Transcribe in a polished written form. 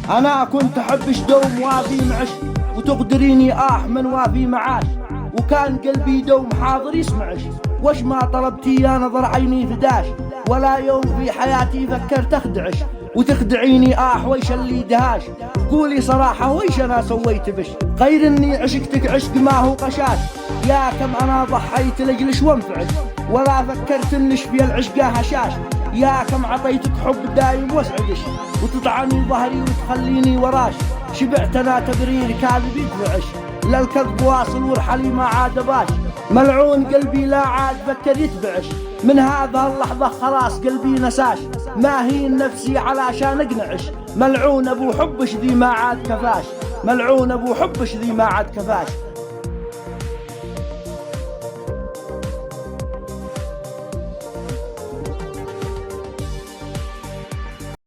أنا كنت أحبش دوم وافي معش، وتقدريني من وافي معاش، وكان قلبي دوم حاضر يسمعش. وش ما طلبتي يا نظر عيني فداش، ولا يوم في حياتي فكرت أخدعش. وتخدعيني ويش اللي دهاش، قولي صراحة ويش أنا سويت بش، غير إني عشقتك عشق ما هو قشاش. يا كم أنا ضحيت لأجلش وانفعش، ولا فكرت إنش في العشقة هشاش. يا كم عطيتك حب دايم واسعدش، وتطعني ظهري وتخليني وراش. شبعت أنا تبرير كاذب يدفعش، للكذب واصل ورحلي ما عاد باش. ملعون قلبي لا عاد فكر يتبعش، من هذا اللحظة خلاص قلبي نساش. ما هي نفسي علشان اقنعش، ملعون ابو حبش ذي ما عاد كفاش، ملعون ابو حبش ذي ما عاد كفاش.